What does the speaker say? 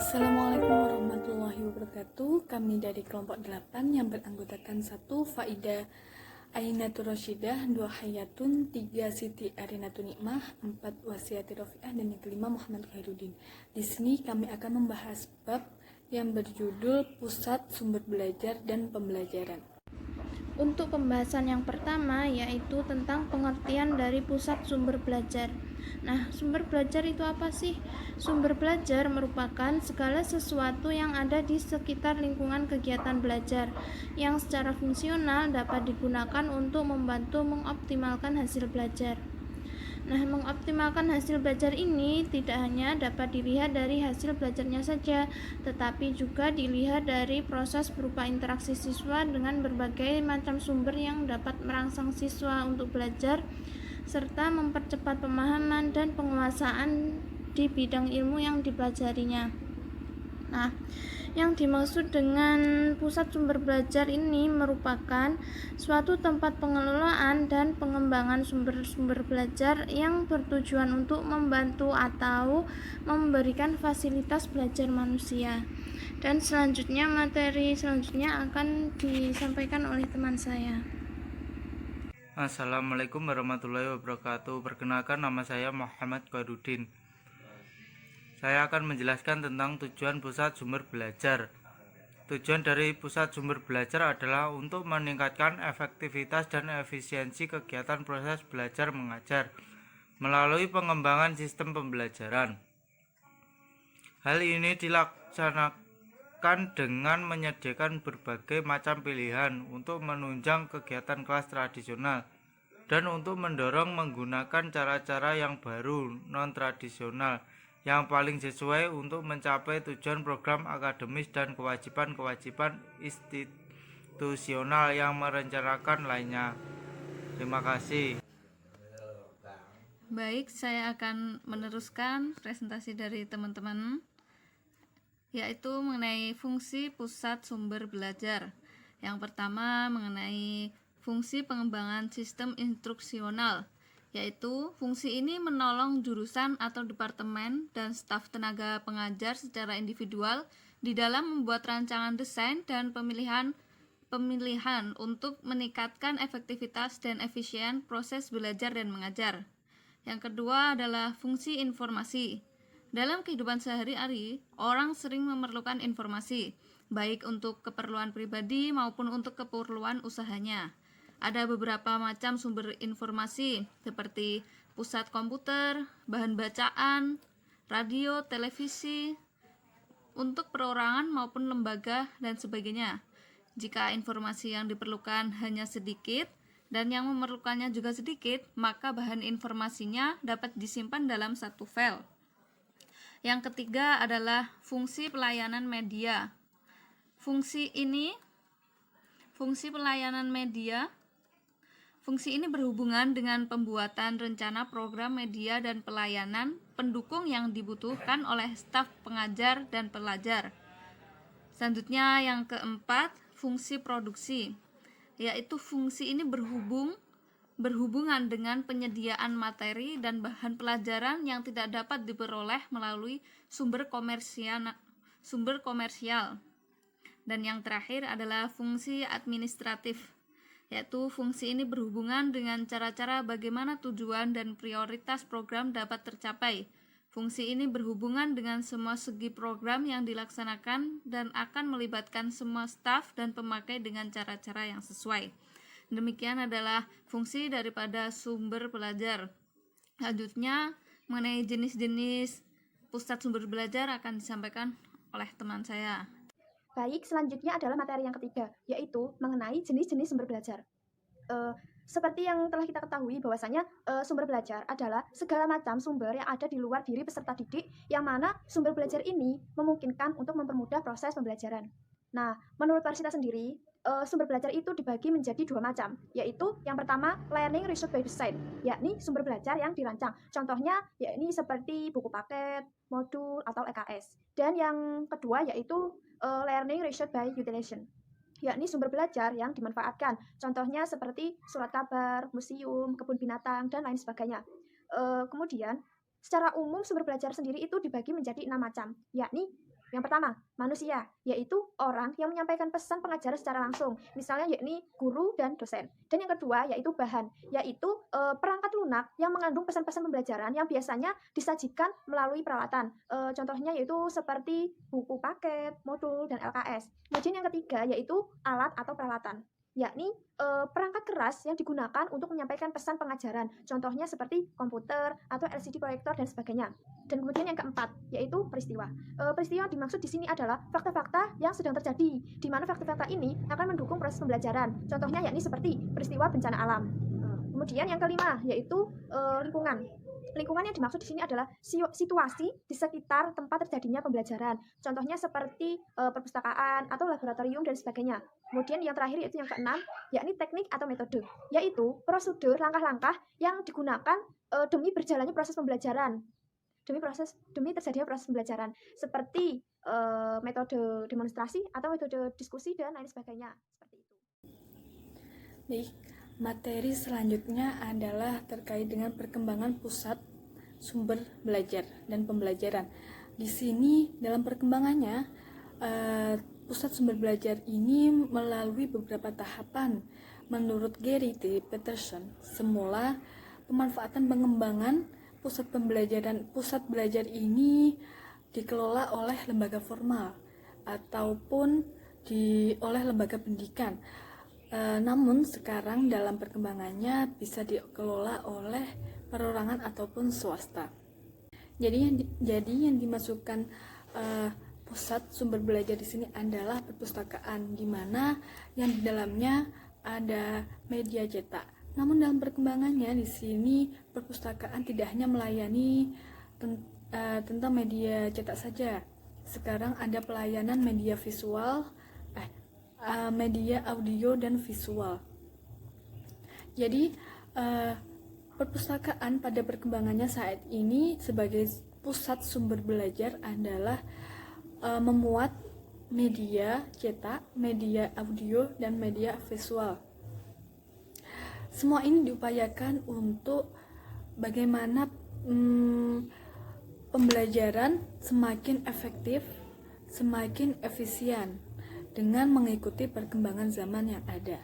Assalamualaikum warahmatullahi wabarakatuh. Kami dari kelompok 8 yang beranggotakan 1 Faidah Ainatur Rasyidah, 2 Hayatun, 3 Siti Arinatun Nikmah, 4 Wasiati Rofiah, dan yang kelima Muhammad Khairuddin. Di sini kami akan membahas bab yang berjudul Pusat Sumber Belajar dan Pembelajaran. Untuk pembahasan yang pertama yaitu tentang pengertian dari pusat sumber belajar. Nah, sumber belajar itu apa sih? Sumber belajar merupakan segala sesuatu yang ada di sekitar lingkungan kegiatan belajar yang secara fungsional dapat digunakan untuk membantu mengoptimalkan hasil belajar. Nah, mengoptimalkan hasil belajar ini tidak hanya dapat dilihat dari hasil belajarnya saja, tetapi juga dilihat dari proses berupa interaksi siswa dengan berbagai macam sumber yang dapat merangsang siswa untuk belajar, serta mempercepat pemahaman dan penguasaan di bidang ilmu yang dipelajarinya. Nah, yang dimaksud dengan pusat sumber belajar ini merupakan suatu tempat pengelolaan dan pengembangan sumber-sumber belajar yang bertujuan untuk membantu atau memberikan fasilitas belajar manusia. Dan selanjutnya materi selanjutnya akan disampaikan oleh teman saya. Assalamualaikum warahmatullahi wabarakatuh. Perkenalkan, nama saya Muhammad Khairuddin. Saya akan menjelaskan tentang tujuan pusat sumber belajar. Tujuan dari pusat sumber belajar adalah untuk meningkatkan efektivitas dan efisiensi kegiatan proses belajar mengajar melalui pengembangan sistem pembelajaran. Hal ini dilaksanakan dengan menyediakan berbagai macam pilihan untuk menunjang kegiatan kelas tradisional dan untuk mendorong menggunakan cara-cara yang baru non-tradisional yang paling sesuai untuk mencapai tujuan program akademis dan kewajiban-kewajiban institusional yang merencanakan lainnya. Terima kasih. Baik, saya akan meneruskan presentasi dari teman-teman, yaitu mengenai fungsi pusat sumber belajar. Yang pertama mengenai fungsi pengembangan sistem instruksional, yaitu fungsi ini menolong jurusan atau departemen dan staf tenaga pengajar secara individual di dalam membuat rancangan desain dan pemilihan untuk meningkatkan efektivitas dan efisien proses belajar dan mengajar. Yang kedua adalah fungsi informasi. Dalam kehidupan sehari-hari, orang sering memerlukan informasi, baik untuk keperluan pribadi maupun untuk keperluan usahanya. Ada beberapa macam sumber informasi seperti pusat komputer, bahan bacaan, radio, televisi, untuk perorangan maupun lembaga dan sebagainya. Jika informasi yang diperlukan hanya sedikit dan yang memerlukannya juga sedikit, maka bahan informasinya dapat disimpan dalam satu file. Yang ketiga adalah fungsi pelayanan media. Fungsi ini berhubungan dengan pembuatan rencana program media dan pelayanan pendukung yang dibutuhkan oleh staf pengajar dan pelajar. Selanjutnya yang keempat, fungsi produksi, yaitu fungsi ini berhubungan dengan penyediaan materi dan bahan pelajaran yang tidak dapat diperoleh melalui sumber komersial. Dan yang terakhir adalah fungsi administratif, yaitu fungsi ini berhubungan dengan cara-cara bagaimana tujuan dan prioritas program dapat tercapai. Fungsi ini berhubungan dengan semua segi program yang dilaksanakan dan akan melibatkan semua staf dan pemakai dengan cara-cara yang sesuai. Demikian adalah fungsi daripada sumber belajar. Selanjutnya, mengenai jenis-jenis pusat sumber belajar akan disampaikan oleh teman saya. Baik, selanjutnya adalah materi yang ketiga, yaitu mengenai jenis-jenis sumber belajar. Seperti yang telah kita ketahui bahwasanya sumber belajar adalah segala macam sumber yang ada di luar diri peserta didik, yang mana sumber belajar ini memungkinkan untuk mempermudah proses pembelajaran. Nah, menurut Varsita sendiri, sumber belajar itu dibagi menjadi dua macam, yaitu yang pertama learning research by design, yakni sumber belajar yang dirancang. Contohnya yakni seperti buku paket, modul, atau EKS. Dan yang kedua yaitu learning research by utilization, yakni sumber belajar yang dimanfaatkan. Contohnya seperti surat kabar, museum, kebun binatang, dan lain sebagainya. Kemudian, secara umum sumber belajar sendiri itu dibagi menjadi 6 macam, yakni Yang pertama, manusia, yaitu orang yang menyampaikan pesan pengajaran secara langsung, misalnya yakni guru dan dosen. Dan yang kedua, yaitu bahan, yaitu perangkat lunak yang mengandung pesan-pesan pembelajaran yang biasanya disajikan melalui peralatan. Contohnya yaitu seperti buku paket, modul, dan LKS. Kemudian yang ketiga, yaitu alat atau peralatan, yakni perangkat keras yang digunakan untuk menyampaikan pesan pengajaran. Contohnya seperti komputer atau LCD proyektor dan sebagainya. Dan kemudian yang keempat, yaitu peristiwa. Peristiwa yang dimaksud di sini adalah fakta-fakta yang sedang terjadi, di mana fakta-fakta ini akan mendukung proses pembelajaran. Contohnya yakni seperti peristiwa bencana alam. Kemudian yang kelima, yaitu lingkungan. Lingkungan yang dimaksud di sini adalah situasi di sekitar tempat terjadinya pembelajaran. Contohnya seperti perpustakaan atau laboratorium dan sebagainya. Kemudian yang terakhir yaitu yang keenam, yakni teknik atau metode, yaitu prosedur langkah-langkah yang digunakan demi berjalannya proses pembelajaran. Demi terjadinya proses pembelajaran, seperti metode demonstrasi atau metode diskusi dan lain sebagainya. Seperti itu. Baik, materi selanjutnya adalah terkait dengan perkembangan pusat sumber belajar dan pembelajaran. Di sini dalam perkembangannya, pusat sumber belajar ini melalui beberapa tahapan. Menurut Gary T. Peterson, semula pemanfaatan pengembangan pusat belajar ini dikelola oleh lembaga formal ataupun oleh lembaga pendidikan. Namun sekarang dalam perkembangannya bisa dikelola oleh perorangan ataupun swasta. Jadi yang dimasukkan pusat sumber belajar di sini adalah perpustakaan, di mana yang di dalamnya ada media cetak. Namun dalam perkembangannya di sini perpustakaan tidak hanya melayani tentang media cetak saja. Sekarang ada pelayanan media visual, media audio dan visual. Jadi perpustakaan pada perkembangannya saat ini sebagai pusat sumber belajar adalah memuat media cetak, media audio, dan media visual. Semua ini diupayakan untuk bagaimana pembelajaran semakin efektif, semakin efisien dengan mengikuti perkembangan zaman yang ada.